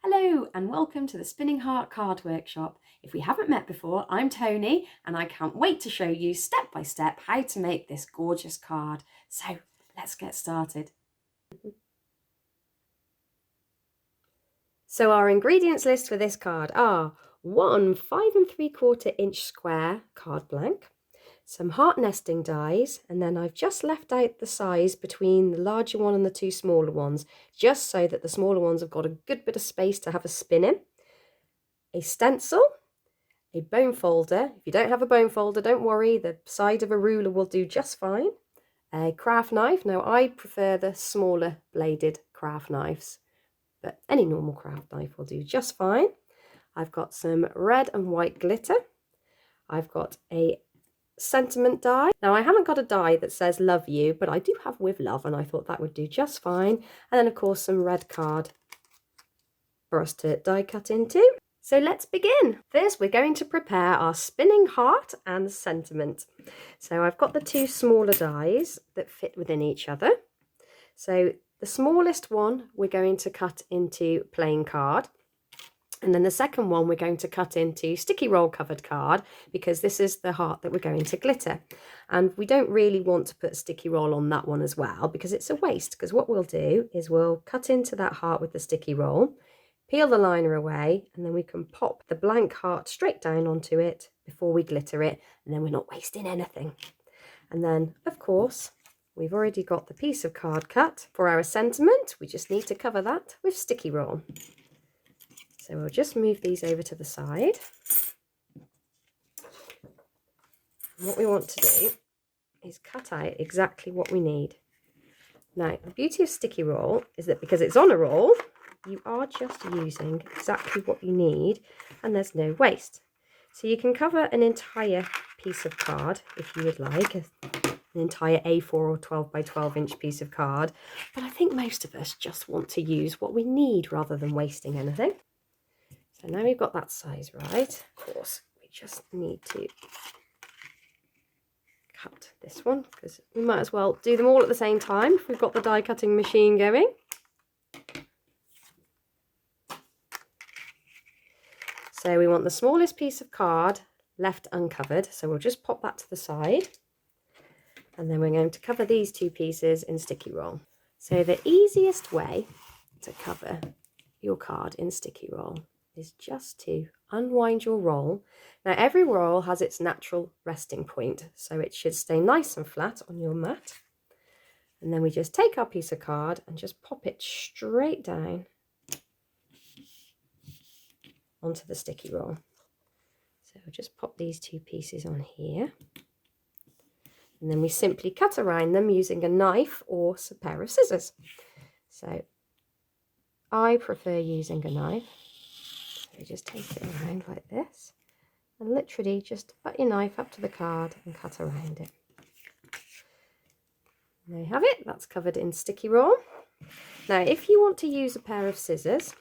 Hello and welcome to the Spinning Heart Card Workshop. If we haven't met before, I'm Tony and I can't wait to show you step by step how to make this gorgeous card. So let's get started. So our ingredients list for this card are one 5 3/4 inch square card blank, some heart nesting dies, and then I've just left out the size between the larger one and the two smaller ones, just so that the smaller ones have got a good bit of space to have a spin in. A stencil, a bone folder. If you don't have a bone folder, don't worry, the side of a ruler will do just fine. A craft knife. Now I prefer the smaller bladed craft knives, but any normal craft knife will do just fine. I've got some red and white glitter. I've got a sentiment die. Now I haven't got a die that says love you, but I do have with love, and I thought that would do just fine. And then of course some red card for us to die cut into. So let's begin. First we're going to prepare our spinning heart and sentiment. So I've got the two smaller dies that fit within each other. So the smallest one we're going to cut into plain card. And then the second one we're going to cut into sticky roll covered card, because this is the heart that we're going to glitter. And we don't really want to put sticky roll on that one as well, because it's a waste. Because what we'll do is we'll cut into that heart with the sticky roll, peel the liner away, and then we can pop the blank heart straight down onto it before we glitter it, and then we're not wasting anything. And then of course we've already got the piece of card cut for our sentiment. We just need to cover that with sticky roll. So we'll just move these over to the side. And what we want to do is cut out exactly what we need. Now, the beauty of sticky roll is that because it's on a roll, you are just using exactly what you need and there's no waste. So you can cover an entire piece of card if you would like, an entire A4 or 12 by 12 inch piece of card. But I think most of us just want to use what we need rather than wasting anything. So now we've got that size right, of course, we just need to cut this one, because we might as well do them all at the same time if we've got the die cutting machine going. So we want the smallest piece of card left uncovered, so we'll just pop that to the side. And then we're going to cover these two pieces in sticky roll. So the easiest way to cover your card in sticky roll is just to unwind your roll. Now every roll has its natural resting point, so it should stay nice and flat on your mat. And then we just take our piece of card and just pop it straight down onto the sticky roll. So we'll just pop these two pieces on here. And then we simply cut around them using a knife or a pair of scissors. So I prefer using a knife. So just take it around like this and literally just put your knife up to the card and cut around it. There you have it, that's covered in sticky roll. Now if you want to use a pair of scissors,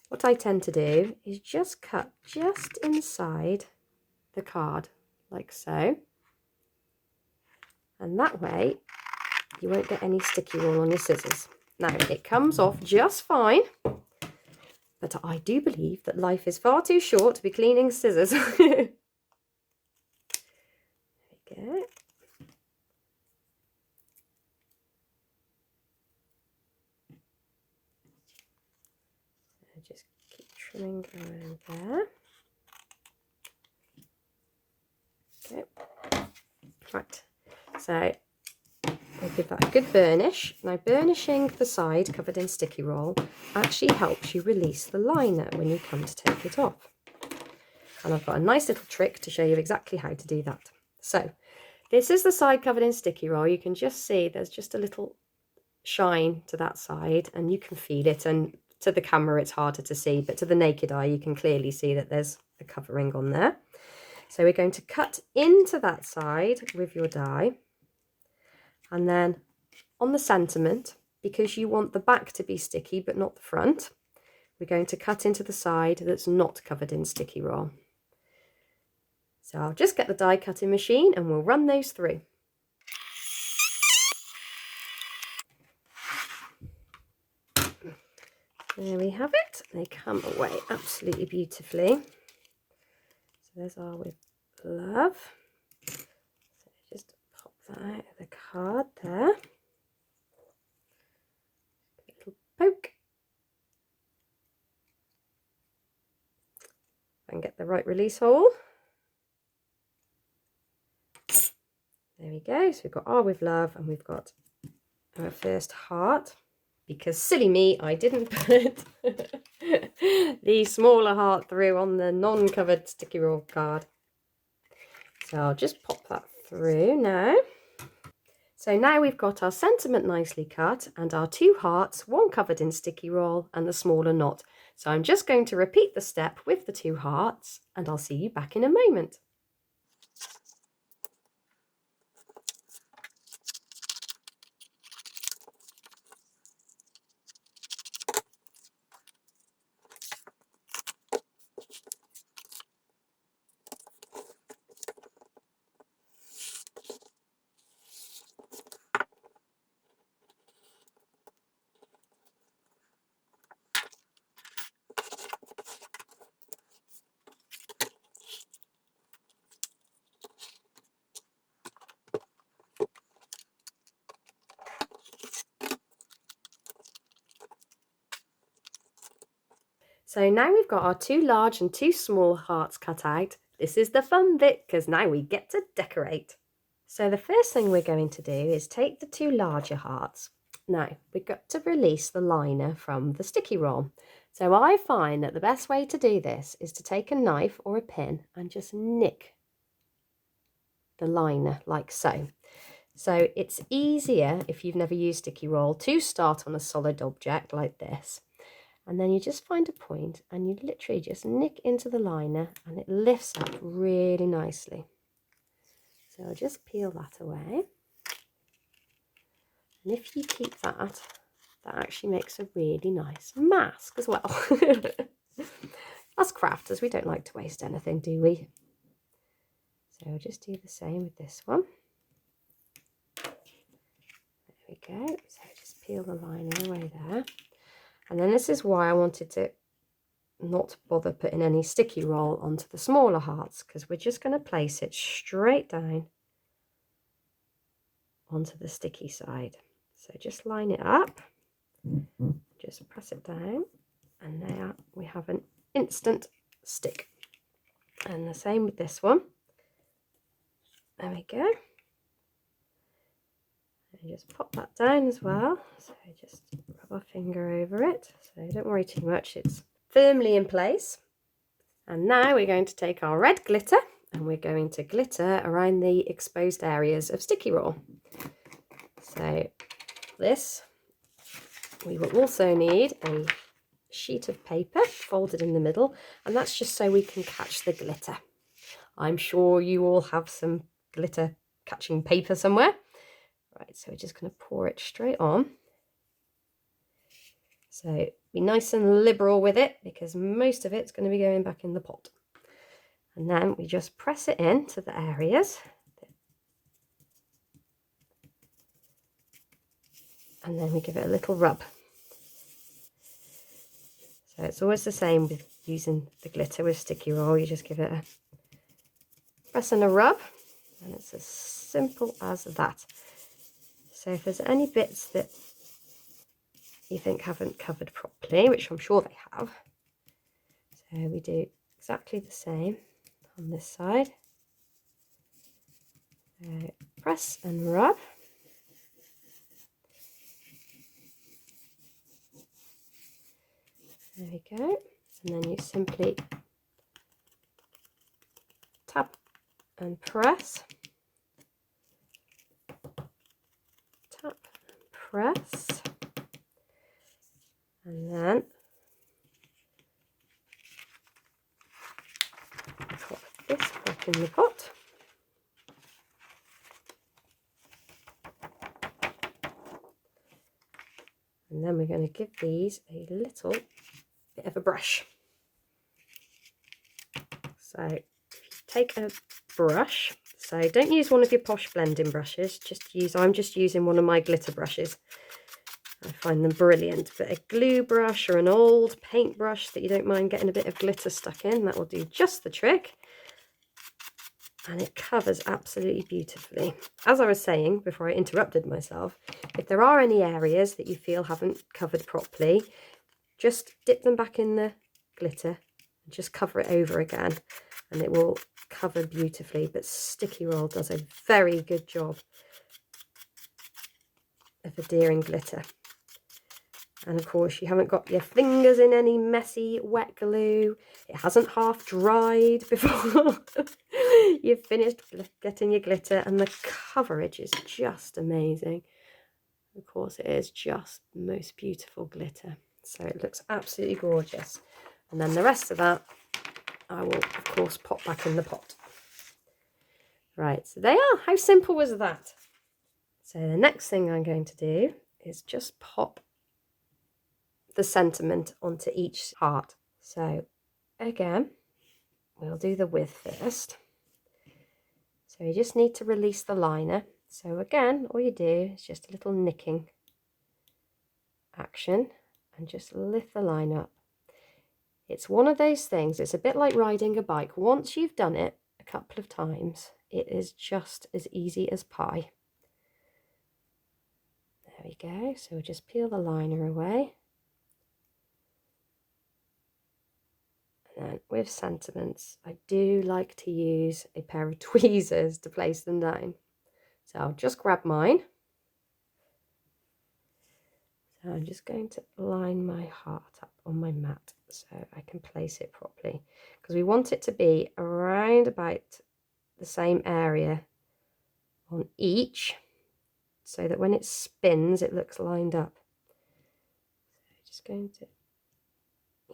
what I tend to do is just cut just inside the card like so. And that way you won't get any sticky roll on your scissors. Now it comes off just fine. But I do believe that life is far too short to be cleaning scissors. There we go. So just keep trimming around there. Okay. Right. So we'll give that a good burnish. Now burnishing the side covered in sticky roll actually helps you release the liner when you come to take it off. And I've got a nice little trick to show you exactly how to do that. So this is the side covered in sticky roll. You can just see there's just a little shine to that side and you can feel it, and to the camera it's harder to see, but to the naked eye you can clearly see that there's a covering on there. So we're going to cut into that side with your die. And then on the sentiment, because you want the back to be sticky but not the front, we're going to cut into the side that's not covered in sticky roll. So I'll just get the die cutting machine and we'll run those through. There we have it. They come away absolutely beautifully. So there's our with love. So just pop that out of the card there. A little poke. And get the right release hole. There we go. So we've got our with love and we've got our first heart. Because silly me, I didn't put the smaller heart through on the non-covered sticky roll card. So I'll just pop that through now. So now we've got our sentiment nicely cut and our 2 hearts, one covered in sticky roll and the smaller knot. So I'm just going to repeat the step with the 2 hearts and I'll see you back in a moment. So now we've got our 2 large and 2 small hearts cut out. This is the fun bit because now we get to decorate. So the first thing we're going to do is take the 2 larger hearts. Now we've got to release the liner from the sticky roll. So I find that the best way to do this is to take a knife or a pin and just nick the liner like so. So it's easier if you've never used sticky roll to start on a solid object like this. And then you just find a point and you literally just nick into the liner and it lifts up really nicely. So I'll just peel that away. And if you keep that, that actually makes a really nice mask as well. Us crafters, we don't like to waste anything, do we? So I'll just do the same with this one. There we go. So just peel the liner away there. And then this is why I wanted to not bother putting any sticky roll onto the smaller hearts, because we're just going to place it straight down onto the sticky side. So just line it up, just press it down, and there we have an instant stick. And the same with this one. There we go. And just pop that down as well. So just rub our finger over it. So don't worry too much, it's firmly in place. And now we're going to take our red glitter and we're going to glitter around the exposed areas of sticky roll. So this, we will also need a sheet of paper folded in the middle, and that's just so we can catch the glitter. I'm sure you all have some glitter catching paper somewhere. Right, so we're just going to pour it straight on. So be nice and liberal with it because most of it's going to be going back in the pot. And then we just press it into the areas. And then we give it a little rub. So it's always the same with using the glitter with sticky roll. You just give it a press and a rub. And it's as simple as that. So if there's any bits that you think haven't covered properly, which I'm sure they have, so we do exactly the same on this side. So press and rub. There we go. And then you simply tap and press. Tap and press. And then pop this back in the pot. And then we're going to give these a little bit of a brush. So take a brush. So don't use one of your posh blending brushes. I'm just using one of my glitter brushes. I find them brilliant. But a glue brush or an old paintbrush that you don't mind getting a bit of glitter stuck in, that will do just the trick. And it covers absolutely beautifully. As I was saying before I interrupted myself, if there are any areas that you feel haven't covered properly, just dip them back in the glitter and just cover it over again, and it will cover beautifully. But Sticky Roll does a very good job of adhering glitter. And of course, you haven't got your fingers in any messy wet glue. It hasn't half dried before you've finished getting your glitter, and the coverage is just amazing. Of course, it is just the most beautiful glitter. So it looks absolutely gorgeous. And then the rest of that, I will, of course, pop back in the pot. Right, so they are. How simple was that? So the next thing I'm going to do is just pop the sentiment onto each heart. So again, we'll do the width first. So you just need to release the liner. So again, all you do is just a little nicking action and just lift the line up. It's one of those things, it's a bit like riding a bike. Once you've done it a couple of times, it is just as easy as pie. There we go. So we'll just peel the liner away. And then with sentiments, I do like to use a pair of tweezers to place them down. So I'll just grab mine. So I'm just going to line my heart up on my mat so I can place it properly, because we want it to be around about the same area on each, so that when it spins it looks lined up. So I'm just going to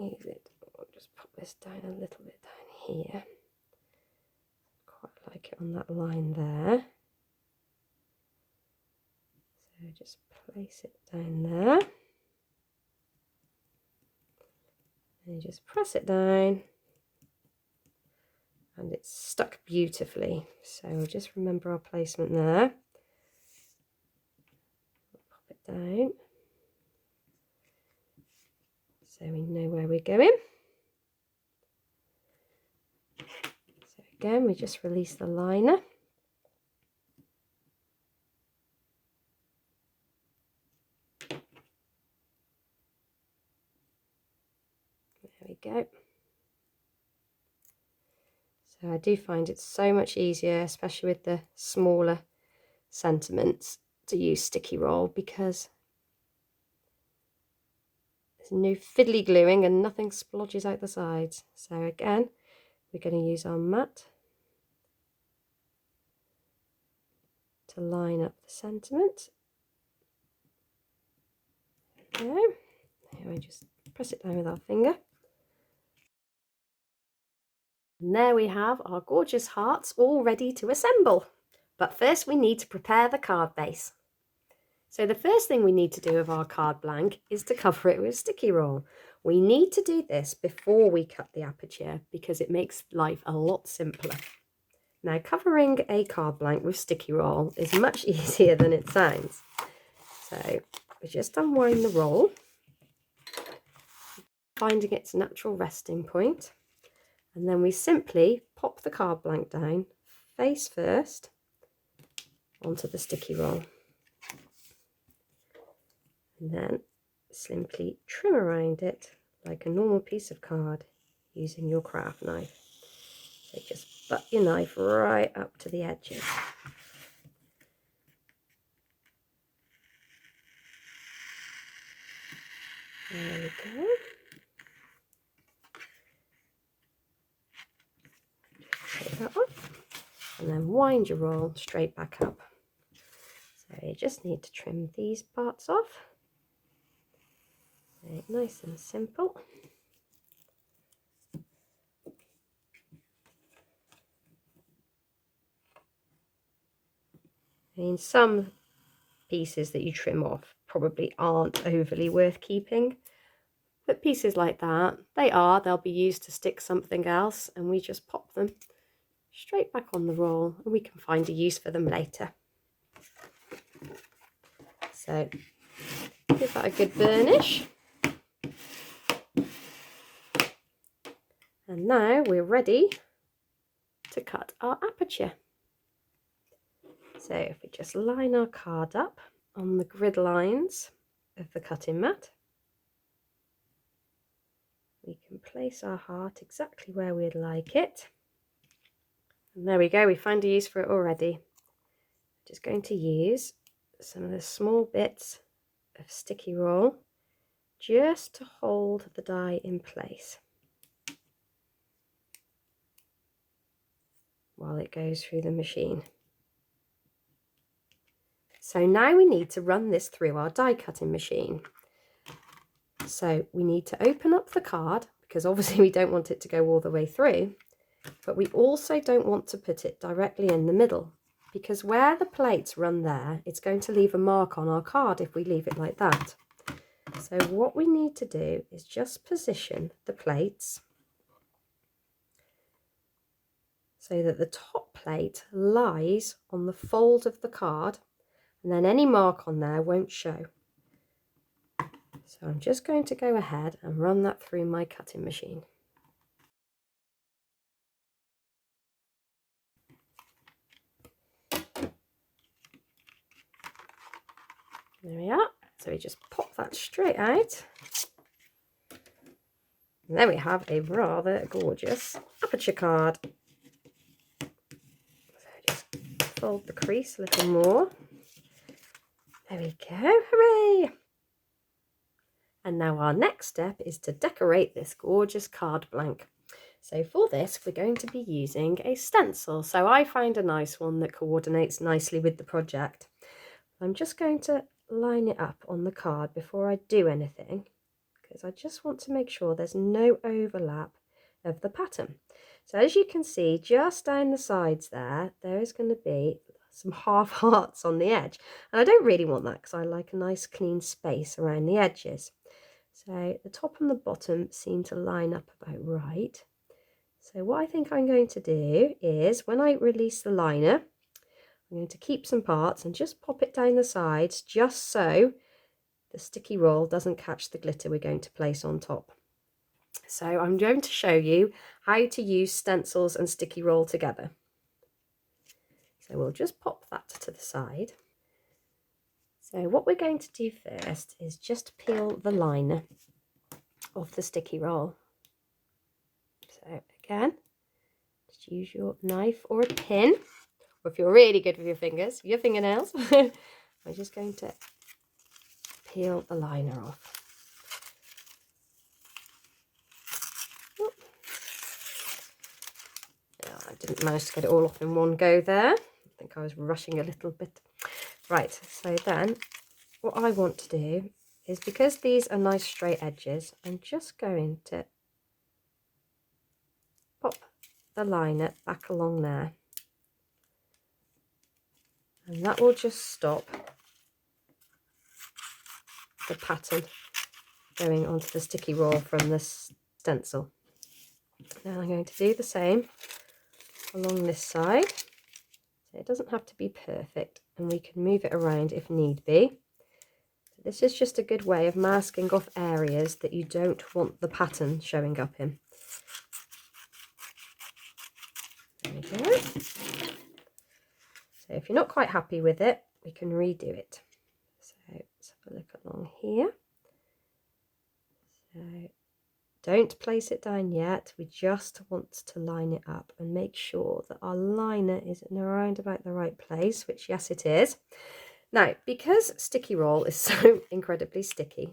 use it. I'll just put this down a little bit down here. Quite like it on that line there. So just place it down there. And you just press it down. And it's stuck beautifully. So we'll just remember our placement there. Pop it down. So we know where we're going. So again, we just release the liner. There we go. So I do find it so much easier, especially with the smaller sentiments, to use Sticky Roll, because there's no fiddly gluing and nothing splodges out the sides. So again, we're going to use our mat to line up the sentiment. There we go. Now we just press it down with our finger. And there we have our gorgeous hearts all ready to assemble. But first we need to prepare the card base. So the first thing we need to do with our card blank is to cover it with Sticky Roll. We need to do this before we cut the aperture because it makes life a lot simpler. Now, covering a card blank with Sticky Roll is much easier than it sounds. So we just unwind the roll, finding its natural resting point. And then we simply pop the card blank down face first onto the Sticky Roll. And then simply trim around it like a normal piece of card using your craft knife. So just butt your knife right up to the edges. There we go. Take that off and then wind your roll straight back up. So you just need to trim these parts off. Nice and simple. I mean, some pieces that you trim off probably aren't overly worth keeping, but pieces like that, they'll be used to stick something else, and we just pop them straight back on the roll and we can find a use for them later. So Give that a good burnish. And now we're ready to cut our aperture. So if we just line our card up on the grid lines of the cutting mat, we can place our heart exactly where we'd like it. And there we go, we found a use for it already. Just going to use some of the small bits of sticky roll just to hold the die in place while it goes through the machine. So now we need to run this through our die cutting machine. So we need to open up the card, because obviously we don't want it to go all the way through, but we also don't want to put it directly in the middle, because where the plates run there, it's going to leave a mark on our card if we leave it like that. So what we need to do is just position the plates so that the top plate lies on the fold of the card, and then any mark on there won't show. So I'm just going to go ahead and run that through my cutting machine. There we are. So we just pop that straight out. And there we have a rather gorgeous aperture card. So just fold the crease a little more. There we go, hooray! And now our next step is to decorate this gorgeous card blank. So for this, we're going to be using a stencil. So I found a nice one that coordinates nicely with the project. I'm just going to line it up on the card before I do anything, because I just want to make sure there's no overlap of the pattern. So as you can see, just down the sides there is going to be some half hearts on the edge. And I don't really want that, because I like a nice clean space around the edges. So the top and the bottom seem to line up about right. So what I think I'm going to do is, when I release the liner, I'm going to keep some parts and just pop it down the sides, just so the sticky roll doesn't catch the glitter we're going to place on top. So I'm going to show you how to use stencils and sticky roll together. So we'll just pop that to the side. So what we're going to do first is just peel the liner off the sticky roll. So again, just use your knife or a pin, or if you're really good with your fingers, your fingernails. I'm just going to peel the liner off. Yeah, I didn't manage to get it all off in one go there. I think I was rushing a little bit. Right, so then what I want to do is, because these are nice straight edges, I'm just going to pop the liner back along there. And that will just stop the pattern going onto the sticky roll from the stencil. Now I'm going to do the same along this side. So it doesn't have to be perfect, and we can move it around if need be. This is just a good way of masking off areas that you don't want the pattern showing up in. There we go. So if you're not quite happy with it, we can redo it. So let's have a look along here. So don't place it down yet. We just want to line it up and make sure that our liner is in around about the right place, which yes it is. Now, because sticky roll is so incredibly sticky,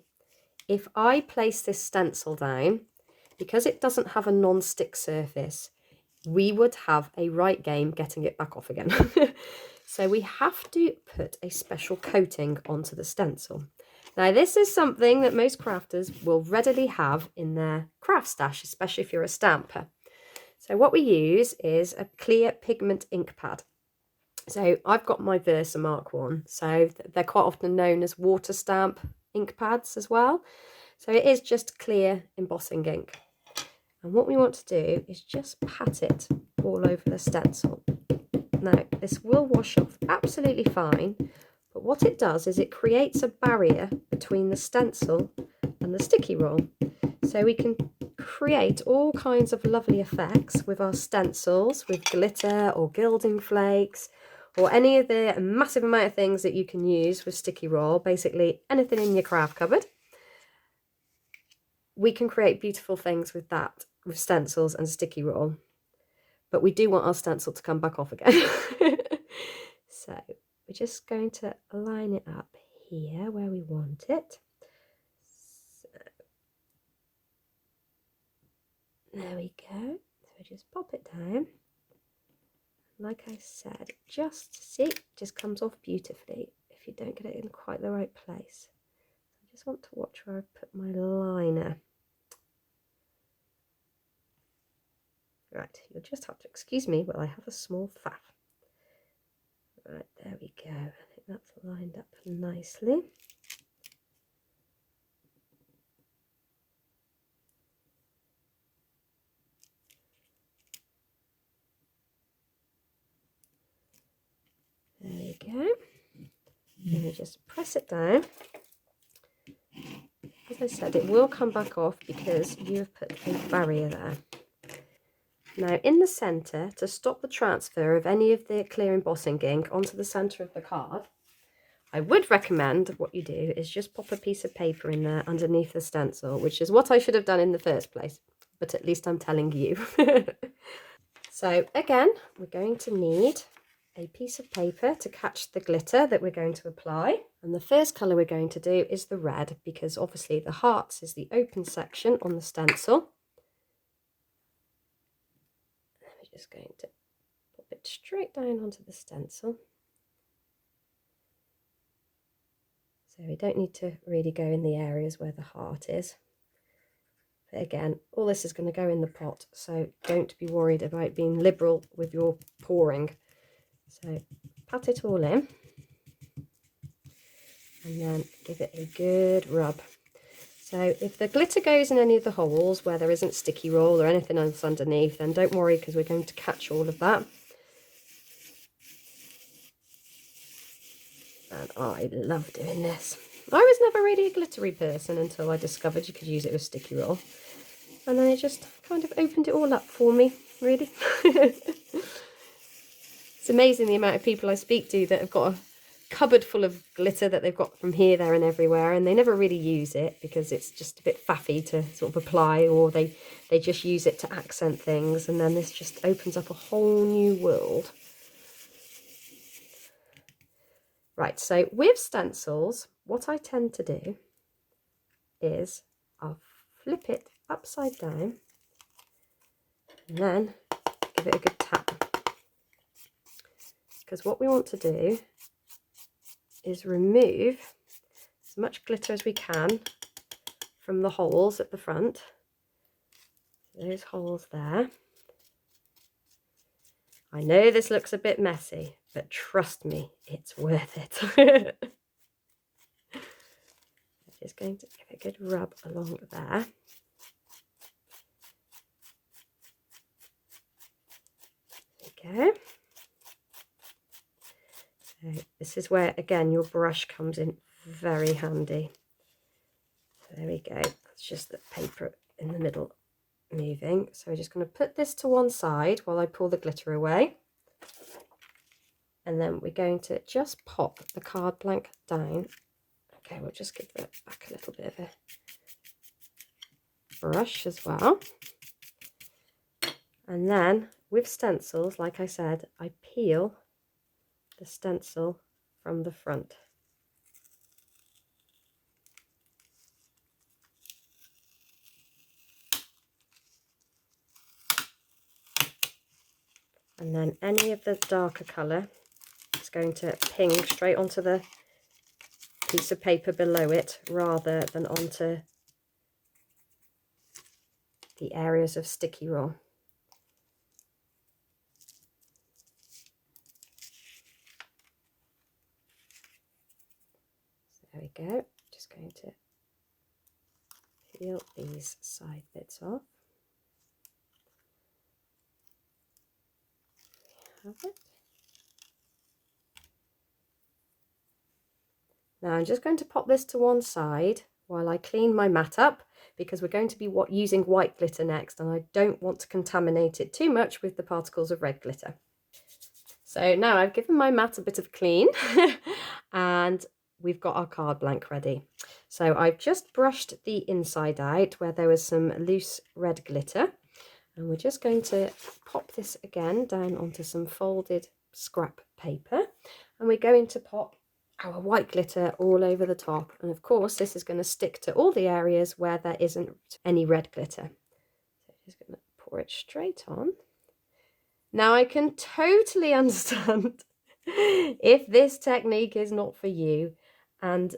if I place this stencil down, because it doesn't have a non-stick surface, we would have a right game getting it back off again. So we have to put a special coating onto the stencil. Now this is something that most crafters will readily have in their craft stash, especially if you're a stamper. So what we use is a clear pigment ink pad. So I've got my Versamark one, so they're quite often known as water stamp ink pads as well. So it is just clear embossing ink. And what we want to do is just pat it all over the stencil. Now, this will wash off absolutely fine, But what it does is it creates a barrier between the stencil and the sticky roll. So we can create all kinds of lovely effects with our stencils, with glitter or gilding flakes, or any of the massive amount of things that you can use with sticky roll, basically anything in your craft cupboard. We can create beautiful things with that, with stencils and sticky roll. But we do want our stencil to come back off again. So we're just going to line it up here where we want it. So, there we go. So just pop it down. Like I said, just see, it just comes off beautifully if you don't get it in quite the right place. I just want to watch where I put my liner. Right, you'll just have to excuse me while I have a small faff. Right, there we go. I think that's lined up nicely. There we go. And you just press it down. As I said, it will come back off because you've put a barrier there. Now in the centre, to stop the transfer of any of the clear embossing ink onto the centre of the card, I would recommend what you do is just pop a piece of paper in there underneath the stencil, which is what I should have done in the first place, but at least I'm telling you. So again, we're going to need a piece of paper to catch the glitter that we're going to apply. And the first colour we're going to do is the red, because obviously the hearts is the open section on the stencil. We're just going to pop it straight down onto the stencil. So we don't need to really go in the areas where the heart is. But again, all this is going to go in the pot, so don't be worried about being liberal with your pouring. So pat it all in and then give it a good rub. So if the glitter goes in any of the holes where there isn't sticky roll or anything else underneath, then don't worry, because we're going to catch all of that. And I love doing this. I was never really a glittery person until I discovered you could use it with sticky roll. And then it just kind of opened it all up for me, really. It's amazing the amount of people I speak to that have got a cupboard full of glitter that they've got from here, there and everywhere, and they never really use it because it's just a bit faffy to sort of apply, or they just use it to accent things, and then this just opens up a whole new world. Right, so with stencils, what I tend to do is I'll flip it upside down and then give it a good tap. Because what we want to do is remove as much glitter as we can from the holes at the front. Those holes there. I know this looks a bit messy, but trust me, it's worth it. I'm just going to give it a good rub along there. There we go. So this is where, again, your brush comes in very handy. So there we go. It's just the paper in the middle moving. So we're just going to put this to one side while I pull the glitter away. And then we're going to just pop the card blank down. Okay, we'll just give that back a little bit of a brush as well. And then with stencils, like I said, I peel the stencil from the front. And then any of the darker colour is going to ping straight onto the piece of paper below it rather than onto the areas of sticky roll. So there we go. Just going to peel these side bits off. Have it. Now I'm just going to pop this to one side while I clean my mat up, because we're going to be using white glitter next, and I don't want to contaminate it too much with the particles of red glitter. So now I've given my mat a bit of clean and we've got our card blank ready. So I've just brushed the inside out where there was some loose red glitter, and we're just going to pop this again down onto some folded scrap paper, and we're going to pop our white glitter all over the top, and of course this is going to stick to all the areas where there isn't any red glitter. So just going to pour it straight on. Now I can totally understand if this technique is not for you, and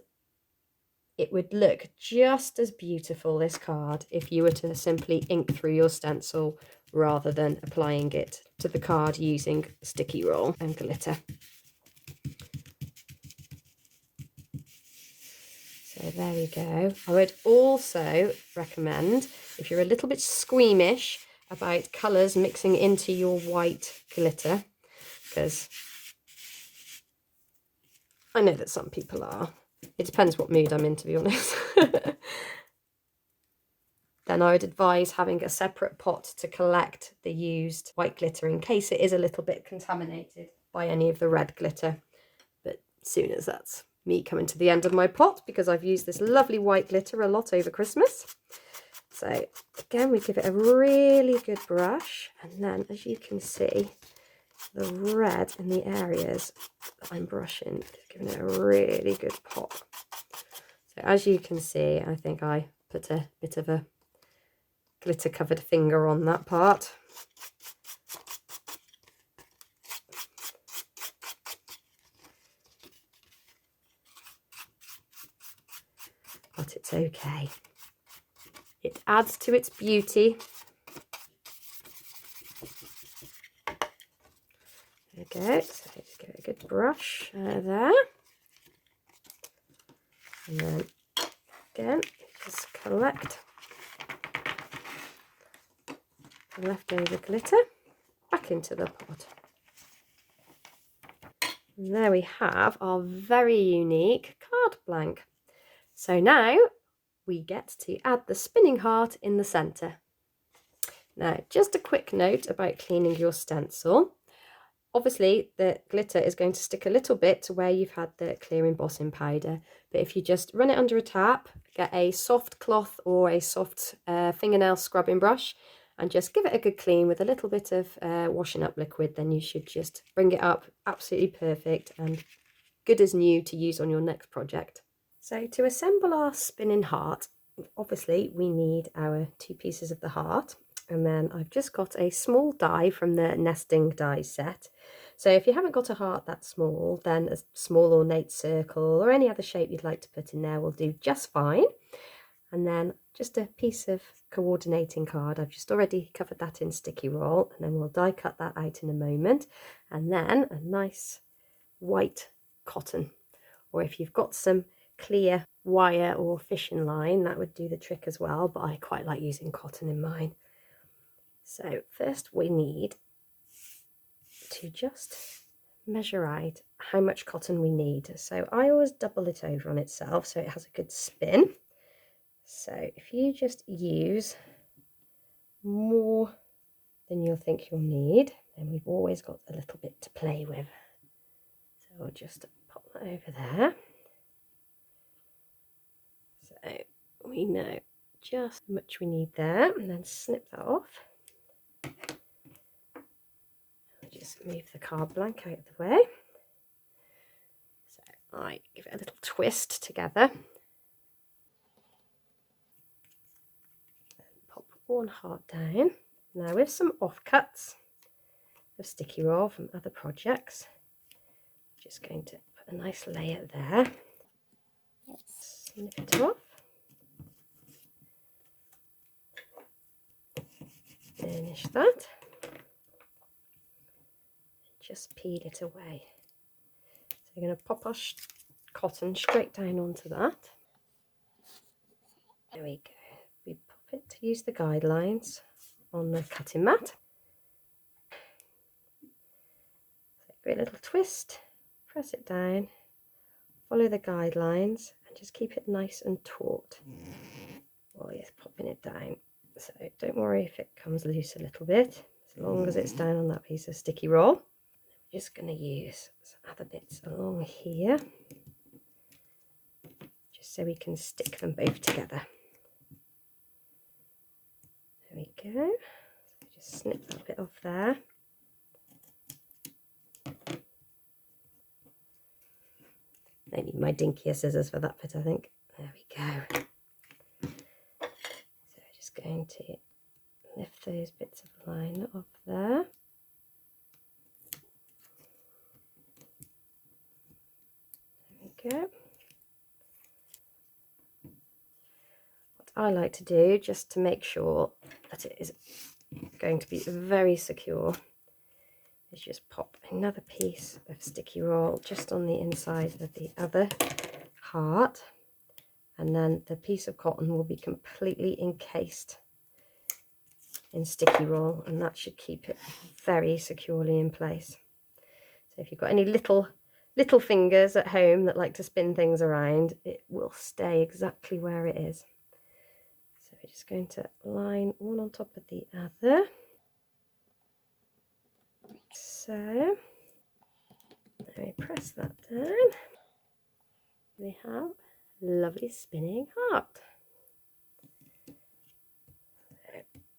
it would look just as beautiful, this card, if you were to simply ink through your stencil rather than applying it to the card using sticky roll and glitter. So there we go. I would also recommend, if you're a little bit squeamish about colours mixing into your white glitter, because I know that some people are. It depends what mood I'm in, to be honest. Then I would advise having a separate pot to collect the used white glitter in case it is a little bit contaminated by any of the red glitter. But soon as that's me coming to the end of my pot, because I've used this lovely white glitter a lot over Christmas. So again, we give it a really good brush, and then as you can see, the red in the areas that I'm brushing is giving it a really good pop. So as you can see, I think I put a bit of a glitter covered finger on that part. But it's okay. It adds to its beauty. There we go. So just give it a good brush there. And then again, just collect the leftover glitter back into the pot. And there we have our very unique card blank. So now we get to add the spinning heart in the centre. Now, just a quick note about cleaning your stencil. Obviously, the glitter is going to stick a little bit to where you've had the clear embossing powder, but if you just run it under a tap, get a soft cloth or a soft fingernail scrubbing brush, and just give it a good clean with a little bit of washing up liquid, then you should just bring it up absolutely perfect and good as new to use on your next project. So to assemble our spinning heart, obviously we need our 2 pieces of the heart, and then I've just got a small die from the nesting die set. So if you haven't got a heart that small, then a small ornate circle or any other shape you'd like to put in there will do just fine. And then just a piece of coordinating card. I've just already covered that in sticky roll, and then we'll die cut that out in a moment. And then a nice white cotton, or if you've got some clear wire or fishing line, that would do the trick as well, but I quite like using cotton in mine. So first we need to just measure out how much cotton we need. So I always double it over on itself so it has a good spin. So if you just use more than you'll think you'll need, then we've always got a little bit to play with. So we'll just pop that over there. So we know just how much we need there, and then snip that off. I'll just move the card blank out of the way. So I give it a little twist together. Pop one heart down. Now with some offcuts of sticky roll from other projects, I'm just going to put a nice layer there. Let's snip it off. Finish that. Just peel it away. So we're going to pop our cotton straight down onto that. There we go. We pop it to use the guidelines on the cutting mat. So give it a little twist, press it down, follow the guidelines and just keep it nice and taut while you're popping it down. So don't worry if it comes loose a little bit, as long as it's down on that piece of sticky roll. I'm just going to use some other bits along here, just so we can stick them both together. There we go. So just snip that bit off there. I need my dinkier scissors for that bit, I think. There we go. So we're just going to lift those bits of line off there. There we go. What I like to do, just to make sure that it is going to be very secure, is just pop another piece of sticky roll just on the inside of the other heart, and then the piece of cotton will be completely encased in sticky roll, and that should keep it very securely in place. So if you've got any little fingers at home that like to spin things around, it will stay exactly where it is. So we're just going to line one on top of the other. So let me press that down. We have a lovely spinning heart.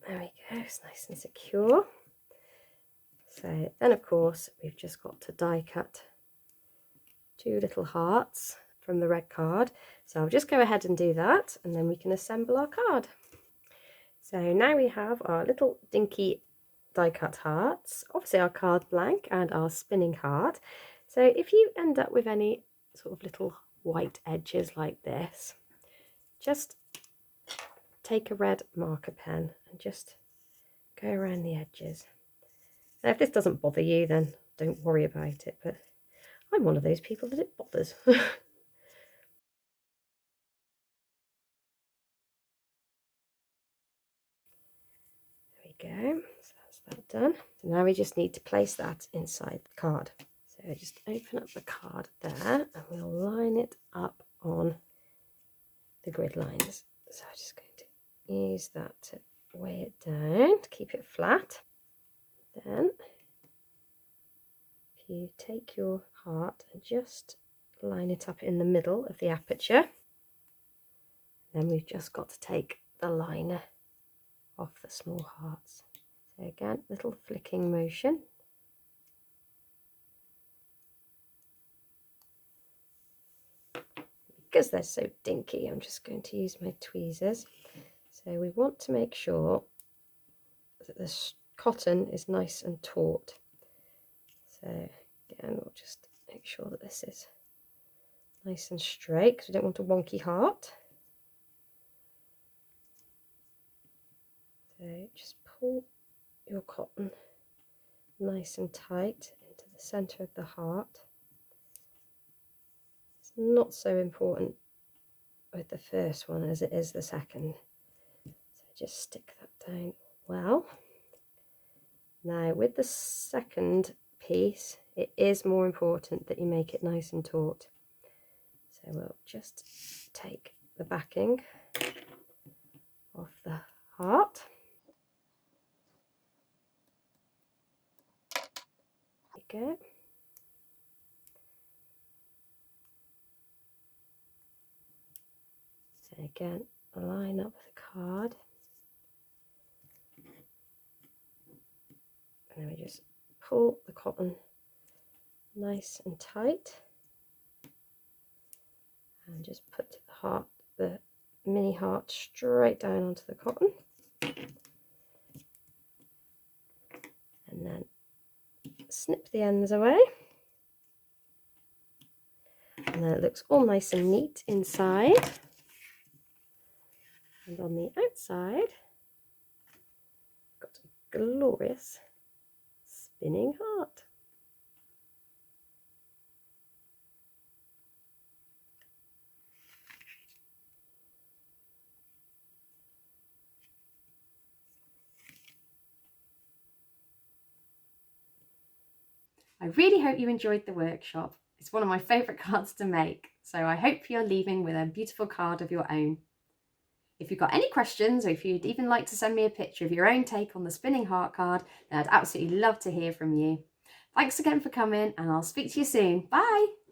There we go, it's nice and secure. So then of course we've just got to die cut 2 little hearts from the red card. So I'll just go ahead and do that, and then we can assemble our card. So now we have our little dinky die cut hearts, obviously our card blank and our spinning heart. So if you end up with any sort of little white edges like this, just take a red marker pen and just go around the edges. Now if this doesn't bother you, then don't worry about it, but I'm one of those people that it bothers. There we go, so that's that done. So now we just need to place that inside the card. So just open up the card there and we'll line it up on the grid lines. So I'm just going to use that to weigh it down to keep it flat. Then if you take your heart and just line it up in the middle of the aperture, then we've just got to take the liner off the small hearts. So again, little flicking motion. Because they're so dinky, I'm just going to use my tweezers. So we want to make sure that the cotton is nice and taut. So again, we'll just make sure that this is nice and straight, because we don't want a wonky heart. So just pull your cotton nice and tight into the centre of the heart. It's not so important with the first one as it is the second. So just stick that down well. Now with the second piece, it is more important that you make it nice and taut. So we'll just take the backing of the heart. There we go. So again, line up the card. And then we just pull the cotton nice and tight and just put the mini heart straight down onto the cotton, and then snip the ends away, and then it looks all nice and neat inside, and on the outside got a glorious spinning heart. I really hope you enjoyed the workshop. It's one of my favourite cards to make, so I hope you're leaving with a beautiful card of your own. If you've got any questions, or if you'd even like to send me a picture of your own take on the spinning heart card, then I'd absolutely love to hear from you. Thanks again for coming, and I'll speak to you soon. Bye!